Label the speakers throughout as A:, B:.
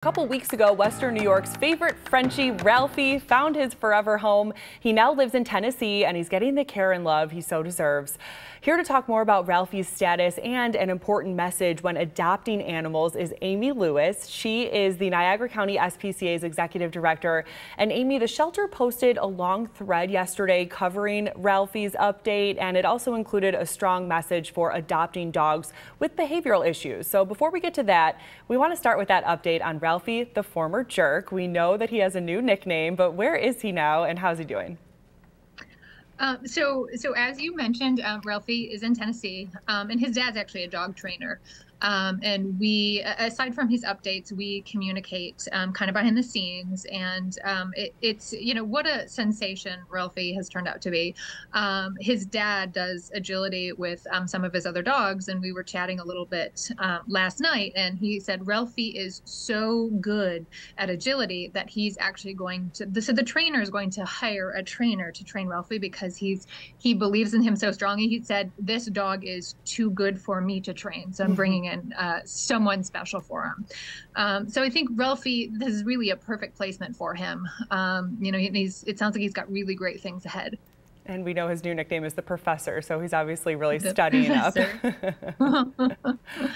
A: A couple weeks ago, Western New York's favorite Frenchie, Ralphie, found his forever home. He now lives in Tennessee, and he's getting the care and love he so deserves. Here to talk more about Ralphie's status and an important message when adopting animals is Amy Lewis. She is the Niagara County SPCA's executive director. And Amy, the shelter posted a long thread yesterday covering Ralphie's update, and it also included a strong message for adopting dogs with behavioral issues. So before we get to that, we want to start with that update on Ralphie, the former jerk. We know that he has a new nickname, but where is he now and how's he doing?
B: So as you mentioned, Ralphie is in Tennessee, and his dad's actually a dog trainer. And we, aside from his updates, we communicate kind of behind the scenes, and it's, you know, what a sensation Ralphie has turned out to be. His dad does agility with some of his other dogs, and we were chatting a little bit last night, and he said Ralphie is so good at agility that he's actually going to, so the trainer is going to hire a trainer to train Ralphie because he believes in him so strongly. He said, this dog is too good for me to train, so I'm bringing in someone special for him. So I think Ralphie, this is really a perfect placement for him. You know, it sounds like he's got really great things ahead.
A: And we know his new nickname is the Professor, so he's obviously really studying up.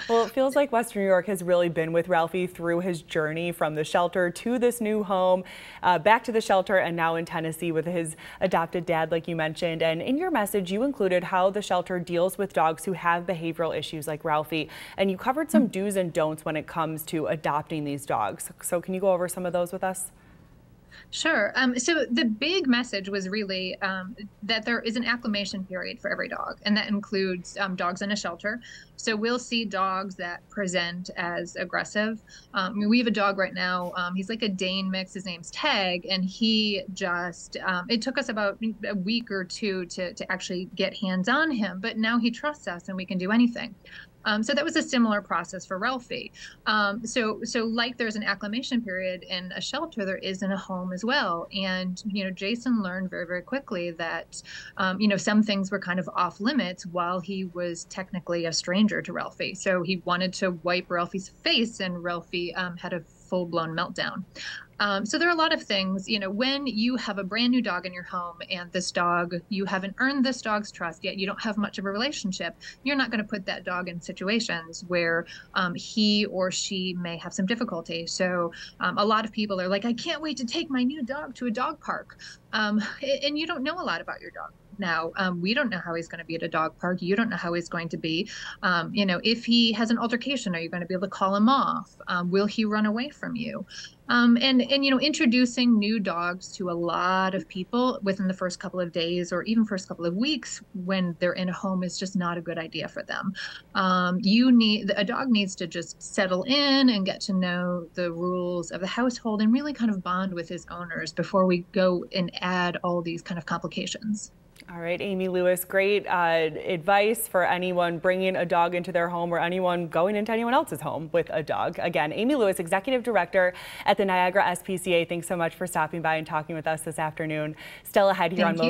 A: Well, it feels like Western New York has really been with Ralphie through his journey from the shelter to this new home, back to the shelter, and now in Tennessee with his adopted dad, like you mentioned. And in your message, you included how the shelter deals with dogs who have behavioral issues like Ralphie. And you covered some do's and don'ts when it comes to adopting these dogs. So can you go over some of those with us?
B: Sure. So the big message was really that there is an acclimation period for every dog, and that includes dogs in a shelter. So we'll see dogs that present as aggressive. I mean, we have a dog right now. He's like a Dane mix. His name's Tag, and he just, it took us about a week or two to actually get hands on him, but now he trusts us and we can do anything. So that was a similar process for Ralphie. So like there's an acclimation period in a shelter, there is in a home as well. And, you know, Jason learned very, very quickly that, you know, some things were kind of off limits while he was technically a stranger to Ralphie. So he wanted to wipe Ralphie's face, and Ralphie had a full-blown meltdown. So there are a lot of things, you know, when you have a brand new dog in your home and this dog, you haven't earned this dog's trust yet, you don't have much of a relationship, you're not going to put that dog in situations where he or she may have some difficulty. So a lot of people are like, I can't wait to take my new dog to a dog park. And you don't know a lot about your dog. Now, we don't know how he's going to be at a dog park. You don't know how he's going to be. You know, if he has an altercation, are you going to be able to call him off? Will he run away from you? And you know, introducing new dogs to a lot of people within the first couple of days or even first couple of weeks when they're in a home is just not a good idea for them. A dog needs to just settle in and get to know the rules of the household and really kind of bond with his owners before we go and add all these kind of complications.
A: All right, Amy Lewis, great advice for anyone bringing a dog into their home or anyone going into anyone else's home with a dog. Again, Amy Lewis, Executive Director at the Niagara SPCA. Thanks so much for stopping by and talking with us this afternoon. Still ahead here on Most